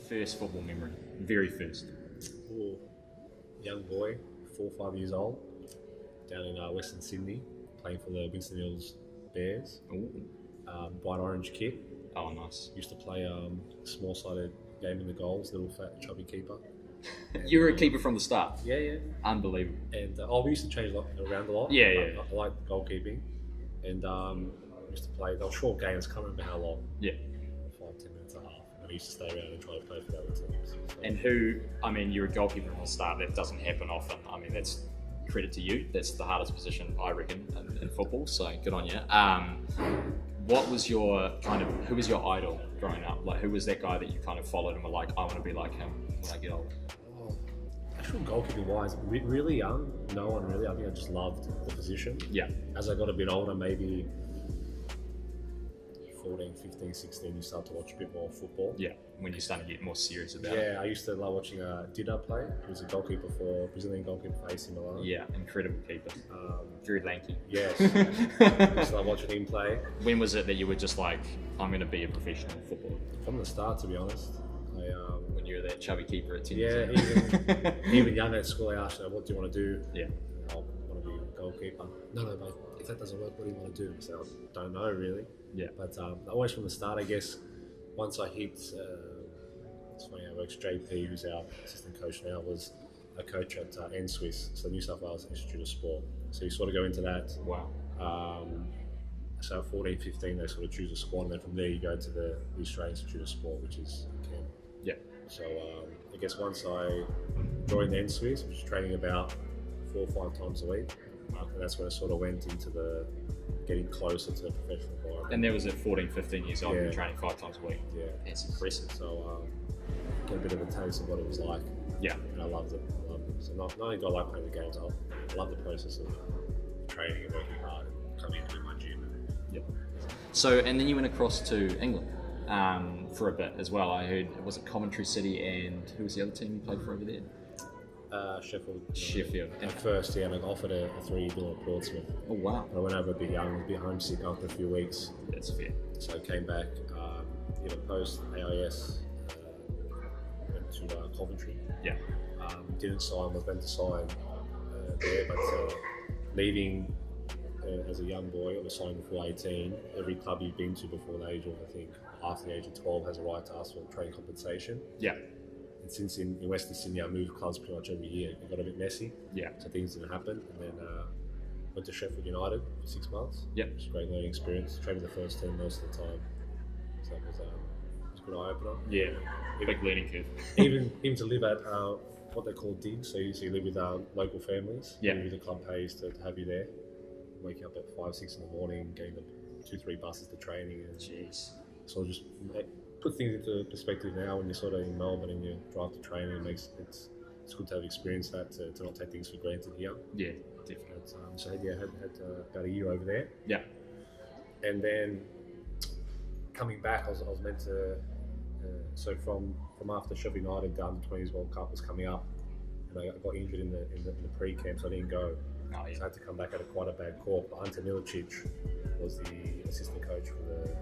first football memory? Very first. Ooh, young boy, 4 or 5 years old, down in Western Sydney, playing for the Winston Hills Bears. Ooh. Bright orange kit. Oh, nice. Used to play small-sided game in the goals, little fat chubby keeper. You were a keeper from the start. Yeah. Unbelievable. And we used to change around a lot. Yeah. I like goalkeeping, and used to play. They were short games. Can't remember how long. Yeah. 5-10 minutes and a half. And I used to stay around and try to play for the other teams. So. And who? I mean, you're a goalkeeper from the start. That doesn't happen often. I mean, that's credit to you. That's the hardest position, I reckon, in football. So good on you. What was your who was your idol growing up? Like, who was that guy that you kind of followed and were like, I want to be like him when I get older? Actual goalkeeping wise, really young, no one really. I think I just loved the position. Yeah. As I got a bit older, maybe 14, 15, 16, you start to watch a bit more football. Yeah, when you start to get more serious about it. Yeah, I used to love watching Dida play. He was a Brazilian goalkeeper for AC Milan. Yeah, incredible keeper. Very lanky. Yes. I used to love watching him play. When was it that you were just like, I'm going to be a professional footballer? From the start, to be honest. When you were that chubby keeper at 10 Yeah, even young at school, I asked, what do you want to do? Yeah. I want to be a goalkeeper. No, mate, if that doesn't work, what do you want to do? So I don't know, really. Yeah. But always from the start, I guess, once I hit, it's funny, I works JP, who's our assistant coach now, was a coach at NSWIS, so New South Wales Institute of Sport. So you sort of go into that. Wow. So at 14, 15, they sort of choose a squad, and then from there you go to the Australian Institute of Sport, which is Cam. Yeah. So I guess once I joined the NSWIS, which was training about 4 or 5 times a week, and that's when I sort of went into the getting closer to a professional environment. And that was at 14, 15 years old, you were training 5 times a week. Yeah. That's impressive. So got a bit of a taste of what it was like. Yeah. And I loved it. So not only do I like playing the games, I love the process of training and working hard and coming into my gym. Yeah. So, and then you went across to England for a bit as well. I heard, was it Coventry City and who was the other team you played for over there? Sheffield. Sheffield. At first, and I got offered a 3-year at Portsmouth. Oh, wow. But I went over a bit young, a bit homesick after a few weeks. That's fair. So I came back, post AIS, went to Coventry. Yeah. Didn't sign, was meant to sign there, but leaving as a young boy, or signing before 18, every club you've been to before the age of, I think, after the age of 12 has a right to ask for training compensation. Yeah. And since in Western Sydney I moved clubs pretty much every year, it got a bit messy. Yeah. So things didn't happen. And then went to Sheffield United for 6 months. Yep. It was a great learning experience. Trained with the first team most of the time. So it was a good eye-opener. Yeah. Big learning curve. even to live at what they call digs, so you live with local families. Yeah. Maybe the club pays to have you there. Waking up at 5, 6 in the morning, getting the 2-3 buses to training. And jeez. So just put things into perspective now when you're sort of in Melbourne and you drive to training. It's good to have experienced that, to not take things for granted here. Yeah, definitely. But, so yeah, had about a year over there. Yeah. And then coming back, I was meant to. So from after Sheffield United, the Under-20s World Cup was coming up, and I got injured in the pre-camp, so I didn't go. Oh, yeah. So I had to come back at quite a bad cork. But Ante Milicic was the assistant coach for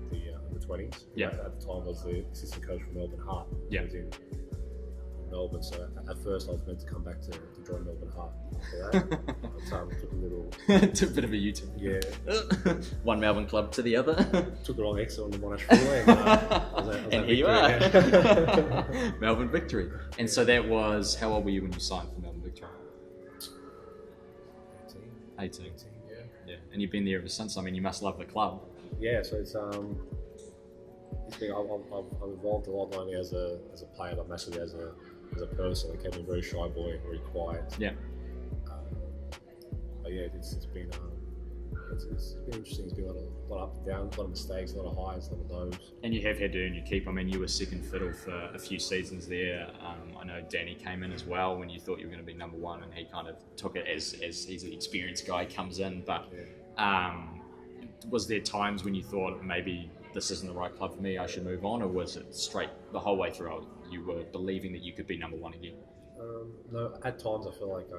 the Under-20s. Yeah. At the time was the assistant coach for Melbourne Heart. Yeah. He was in Melbourne. So at first I was meant to come back to join Melbourne Heart. After that, but, took a little. Took a bit of a U-turn. Yeah. One Melbourne club to the other. Took the wrong exit on the Monash Freeway. And here you are. Melbourne Victory. And so that was, how old were you when you signed for Melbourne Victory? 18. Yeah. And you've been there ever since. I mean, you must love the club. Yeah, so it's been, I've evolved a lot, not only as a player, but massively as a person. I became a very shy boy, very quiet. Yeah. But yeah, it's been interesting. It's been a lot of up and downs, a lot of mistakes, a lot of highs, a lot of lows. And you have had to earn your keep. I mean, you were second fiddle for a few seasons there. I know Danny came in as well when you thought you were going to be number one, and he kind of took it as he's an experienced guy, comes in. But was there times when you thought maybe this isn't the right club for me, I should move on, or was it straight the whole way through you were believing that you could be number one again? No, at times I feel like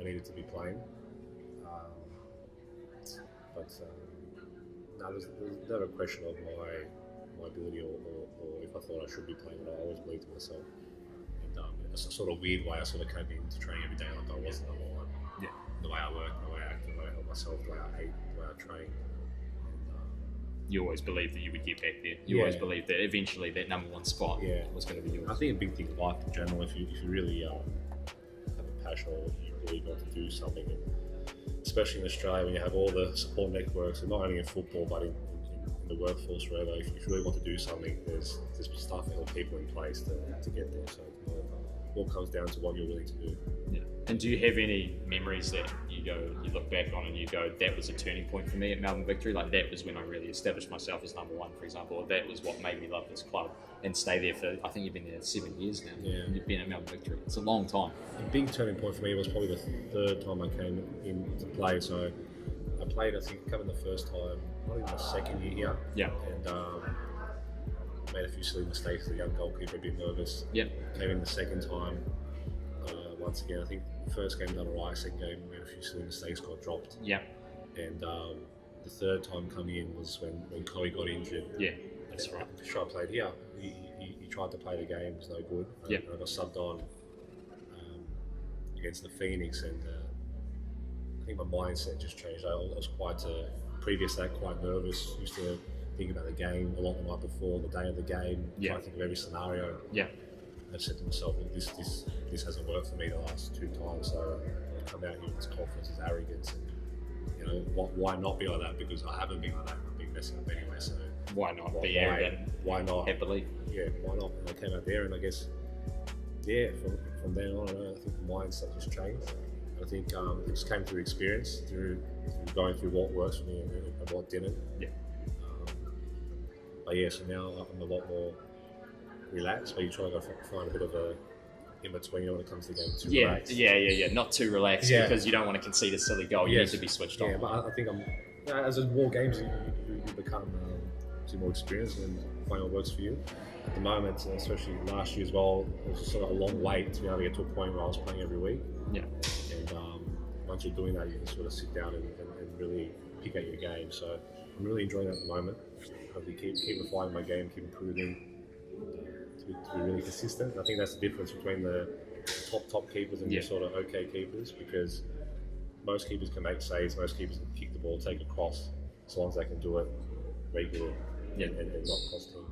I needed to be playing. But no, there's never a question of my ability or if I thought I should be playing, but I always believed in myself. And it's a sort of weird way I sort of came into training every day like I wasn't number one. Yeah. The way I work, the way I act, the way I help myself, the way I ate, the way I train. You always believed that you would get back there. You always believed that eventually that number one spot was going to be yours. I think a big thing in life in general, if you really have a passion or you really want to do something, and especially in Australia when you have all the support networks, and not only in football but in the workforce forever, if you really want to do something, there's stuff and people in place to get there. So it all comes down to what you're willing to do. Yeah. And do you have any memories that you look back on and you go, that was a turning point for me at Melbourne Victory? Like that was when I really established myself as number one, for example, or that was what made me love this club and stay there for, I think you've been there 7 years now. Yeah. You've been at Melbourne Victory. It's a long time. A big turning point for me was probably the third time I came in to play. So I played, I think, coming the first time, not even the second year here. Yeah. And made a few silly mistakes as a young goalkeeper, a bit nervous. Yeah. Came in the second time. Once again, I think the first game done alright, second game made a few silly mistakes, got dropped. Yeah. And the third time coming in was when Chloe got injured. Yeah, that's right. I'm sure I played here. He tried to play the game, it was no good. Yeah. I got subbed on against the Phoenix, and I think my mindset just changed. I was quite, previous to that, quite nervous. Used to think about the game a lot the night before, the day of the game, trying to think of every scenario. Yeah. I said to myself, well, this hasn't worked for me the last 2 times, so I come out here with this confidence, this arrogance, and why not be like that? Because I haven't been like that. I've been messing up anyway, so why not be arrogant? Why not? Have belief. Yeah, why not? And I came out there, and I guess, from then on, I think the mindset just changed. I think it just came through experience, through going through what works for me and what didn't. Yeah. But yeah, so now I'm a lot more relaxed, but you try to find a bit of a in between when it comes to the game. Too relaxed. Yeah. Not too relaxed because you don't want to concede a silly goal. You need to be switched on. Yeah, but I think as there's more games, you become more experienced and find what works for you. At the moment, especially last year as well, it was sort of a long wait to be able to get to a point where I was playing every week. Yeah. And once you're doing that, you can sort of sit down and really pick out your game. So I'm really enjoying that at the moment. Hopefully keep refining my game, keep improving. To be really consistent. I think that's the difference between the top keepers and the sort of okay keepers, because most keepers can make saves, most keepers can kick the ball, take a cross, as long as they can do it regularly and not cost team.